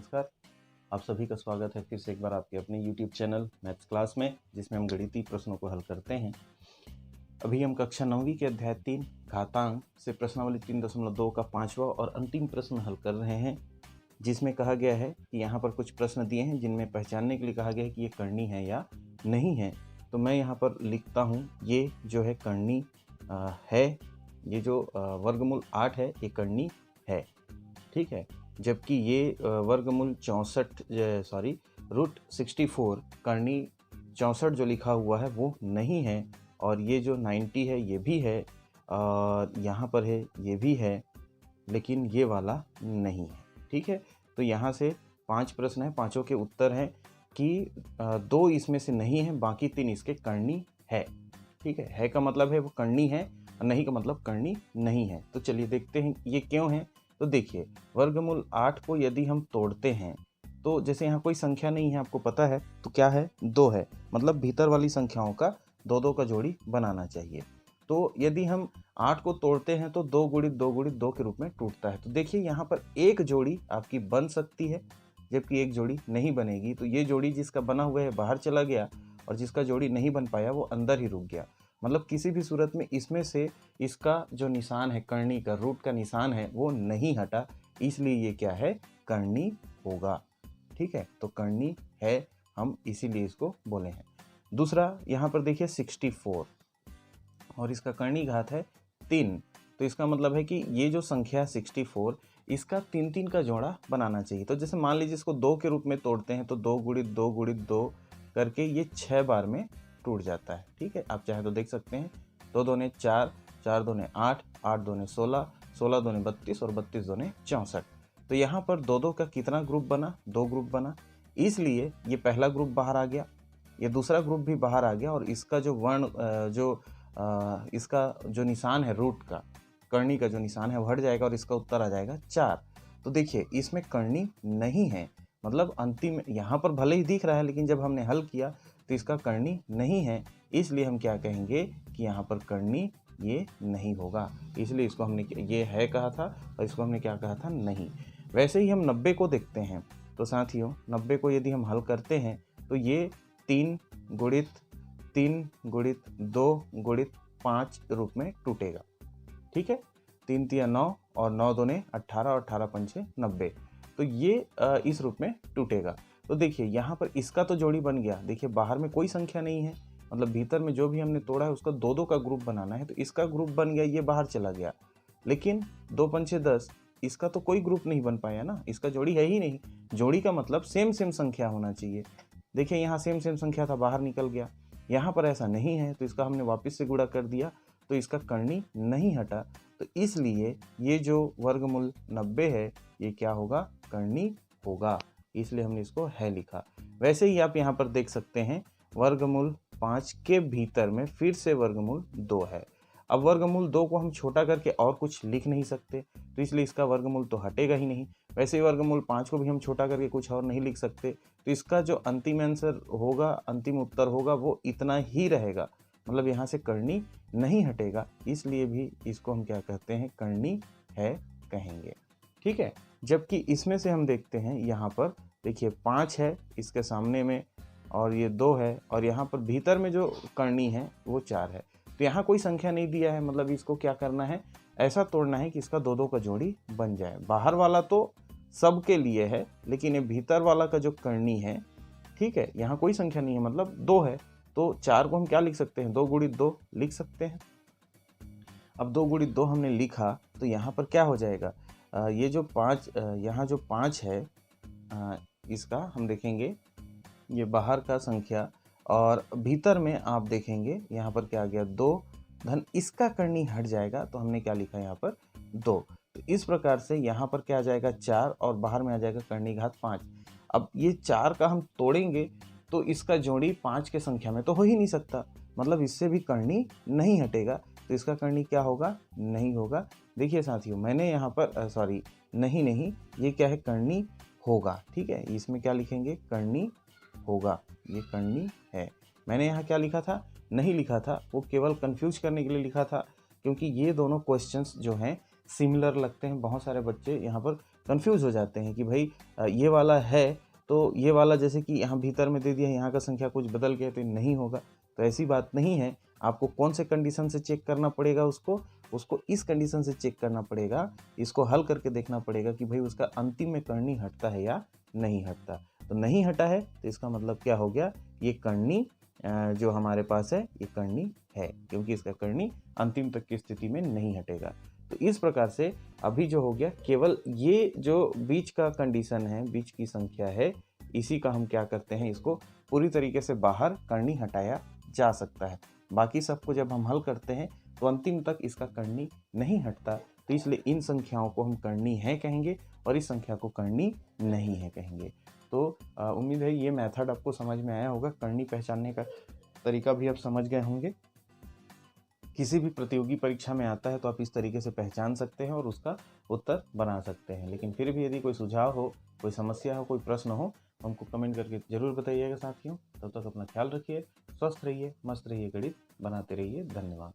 नमस्कार। आप सभी का स्वागत है फिर से एक बार आपके अपने YouTube चैनल मैथ्स क्लास में, जिसमें हम गणितीय प्रश्नों को हल करते हैं। अभी हम कक्षा 9वीं के अध्याय 3 घातांक से प्रश्नावली 3.2 का 5वां और अंतिम प्रश्न हल कर रहे हैं, जिसमें कहा गया है कि यहाँ पर कुछ प्रश्न दिए हैं जिनमें पहचानने के लिए कहा गया है कि ये करनी है या नहीं है। तो मैं यहाँ पर लिखता हूँ ये जो है करनी है, ये जो वर्गमूल 8 है ये करनी है, ठीक है। जबकि ये वर्गमूल 64 रूट 64 करनी 64 जो लिखा हुआ है वो नहीं है, और ये जो 90 है ये भी है, और यहाँ पर है ये भी है, लेकिन ये वाला नहीं है, ठीक है। तो यहाँ से 5 प्रश्न हैं, पांचों के उत्तर हैं कि 2 इसमें से नहीं है, बाकी 3 इसके करनी है, ठीक है का मतलब है वो करनी है, और नहीं का मतलब करनी नहीं है। तो चलिए देखते हैं ये क्यों है। तो देखिए, वर्गमूल 8 को यदि हम तोड़ते हैं तो जैसे यहाँ कोई संख्या नहीं है, आपको पता है, तो क्या है 2 है, मतलब भीतर वाली संख्याओं का 2-2 का जोड़ी बनाना चाहिए। तो यदि हम 8 को तोड़ते हैं तो 2 गुणित 2 गुणित 2 के रूप में टूटता है। तो देखिए यहाँ पर एक जोड़ी आपकी बन सकती है, जबकि एक जोड़ी नहीं बनेगी। तो ये जोड़ी जिसका बना हुआ है बाहर चला गया, और जिसका जोड़ी नहीं बन पाया वो अंदर ही रुक गया। मतलब किसी भी सूरत में इसमें से इसका जो निशान है, करनी का रूट का निशान है, वो नहीं हटा, इसलिए ये क्या है, करनी होगा, ठीक है। तो करनी है, हम इसीलिए इसको बोले हैं। दूसरा यहाँ पर देखिए 64, और इसका करनी घात है 3। तो इसका मतलब है कि ये जो संख्या 64, इसका 3-3 का जोड़ा बनाना चाहिए। तो जैसे मान लीजिए इसको 2 के रूप में तोड़ते हैं तो 2 गुणित 2 गुणित 2 करके ये 6 बार में टूट जाता है, ठीक है। आप चाहे तो देख सकते हैं, 2 दूने 4, 4 दूने 8, 8 दूने 16, 16 दूने 32 और 32 दूने 64। तो यहाँ पर 2-2 का कितना ग्रुप बना, 2 ग्रुप बना, इसलिए ये पहला ग्रुप बाहर आ गया, ये दूसरा ग्रुप भी बाहर आ गया, और इसका जो वर्ण इसका जो निशान है रूट का, करनी का जो निशान है वो हट जाएगा, और इसका उत्तर आ जाएगा 4। तो देखिए इसमें करनी नहीं है, मतलब अंतिम यहाँ पर भले ही दिख रहा है, लेकिन जब हमने हल किया तो इसका करनी नहीं है, इसलिए हम क्या कहेंगे कि यहाँ पर करनी ये नहीं होगा। इसलिए इसको हमने ये है कहा था, और इसको हमने क्या कहा था, नहीं। वैसे ही हम 90 को देखते हैं। तो साथियों 90 को यदि हम हल करते हैं तो ये 3 गुणित 3 गुणित 2 गुणित 5 रूप में टूटेगा, ठीक है। 3 तिया 9 और 9 दूने 18 और 18 पंचे 90। तो ये इस रूप में टूटेगा। तो देखिए यहाँ पर इसका तो जोड़ी बन गया, देखिए बाहर में कोई संख्या नहीं है, मतलब भीतर में जो भी हमने तोड़ा है उसका 2-2 का ग्रुप बनाना है। तो इसका ग्रुप बन गया, ये बाहर चला गया, लेकिन 2 पंचे 10, इसका तो कोई ग्रुप नहीं बन पाया ना, इसका जोड़ी है ही नहीं। जोड़ी का मतलब सेम सेम संख्या होना चाहिए। देखिए यहाँ सेम सेम संख्या था, बाहर निकल गया, यहाँ पर ऐसा नहीं है, तो इसका हमने वापस से गुणा कर दिया, तो इसका करनी नहीं हटा। तो इसलिए ये जो वर्गमूल 90 है ये क्या होगा, करनी होगा, इसलिए हमने इसको है लिखा। वैसे ही आप यहाँ पर देख सकते हैं वर्गमूल 5 के भीतर में फिर से वर्गमूल 2 है। अब वर्गमूल 2 को हम छोटा करके और कुछ लिख नहीं सकते, तो इसलिए इसका वर्गमूल तो हटेगा ही नहीं। वैसे ही वर्गमूल 5 को भी हम छोटा करके कुछ और नहीं लिख सकते, तो इसका जो अंतिम आंसर होगा, अंतिम उत्तर होगा, वो इतना ही रहेगा, मतलब यहाँ से करनी नहीं हटेगा, इसलिए भी इसको हम क्या कहते हैं, करनी है कहेंगे, ठीक है। जबकि इसमें से हम देखते हैं, यहाँ पर देखिए 5 है इसके सामने में, और ये 2 है, और यहाँ पर भीतर में जो करनी है वो 4 है। तो यहाँ कोई संख्या नहीं दिया है, मतलब इसको क्या करना है, ऐसा तोड़ना है कि इसका 2-2 का जोड़ी बन जाए। बाहर वाला तो सबके लिए है, लेकिन ये भीतर वाला का जो करनी है, ठीक है, यहाँ कोई संख्या नहीं है, मतलब 2 है, तो 4 को हम क्या लिख सकते हैं, 2 गुणित 2 लिख सकते हैं। अब 2 गुणित 2 हमने लिखा, तो यहाँ पर क्या हो जाएगा, ये जो 5, यहाँ जो 5 है, इसका हम देखेंगे ये बाहर का संख्या, और भीतर में आप देखेंगे यहाँ पर क्या आ गया, 2 धन इसका करनी हट जाएगा, तो हमने क्या लिखा यहाँ पर 2। तो इस प्रकार से यहाँ पर क्या आ जाएगा 4, और बाहर में आ जाएगा करनी घात 5। अब ये 4 का हम तोड़ेंगे तो इसका जोड़ी 5 के संख्या में तो हो ही नहीं सकता, मतलब इससे भी करनी नहीं हटेगा, तो इसका करनी क्या होगा, नहीं होगा। देखिए साथियों, मैंने यहाँ पर नहीं, ये क्या है, करनी होगा, ठीक है। इसमें क्या लिखेंगे, करनी होगा, ये करनी है। मैंने यहाँ क्या लिखा था, नहीं लिखा था, वो केवल कंफ्यूज करने के लिए लिखा था, क्योंकि ये दोनों क्वेश्चंस जो हैं सिमिलर लगते हैं। बहुत सारे बच्चे यहाँ पर कंफ्यूज हो जाते हैं कि भाई ये वाला है तो ये वाला जैसे कि यहाँ भीतर में दे दिया, यहाँ का संख्या कुछ बदल गया तो नहीं होगा। तो ऐसी बात नहीं है। आपको कौन से कंडीशन से चेक करना पड़ेगा, उसको इस कंडीशन से चेक करना पड़ेगा, इसको हल करके देखना पड़ेगा कि भाई उसका अंतिम में करनी हटता है या नहीं हटता। तो नहीं हटा है तो इसका मतलब क्या हो गया, ये करनी जो हमारे पास है ये करनी है, क्योंकि इसका करनी अंतिम तक की स्थिति में नहीं हटेगा। तो इस प्रकार से अभी जो हो गया, केवल ये जो बीच का कंडीशन है, बीच की संख्या है, इसी का हम क्या करते हैं, इसको पूरी तरीके से बाहर करनी हटाया जा सकता है। बाकी सबको जब हम हल करते हैं तो अंतिम तक इसका करनी नहीं हटता। तो इसलिए इन संख्याओं को हम करनी है कहेंगे और इस संख्या को करनी नहीं है कहेंगे। तो उम्मीद है ये मेथड आपको समझ में आया होगा। करनी पहचानने का तरीका भी आप समझ गए होंगे। किसी भी प्रतियोगी परीक्षा में आता है तो आप इस तरीके से पहचान सकते हैं और उसका उत्तर बना सकते हैं। लेकिन फिर भी यदि कोई सुझाव हो, कोई समस्या हो, कोई प्रश्न हो, तो हमको कमेंट करके ज़रूर बताइएगा साथियों। तब तक अपना ख्याल रखिए, स्वस्थ रहिए, मस्त रहिए, गणित बनाते रहिए। धन्यवाद।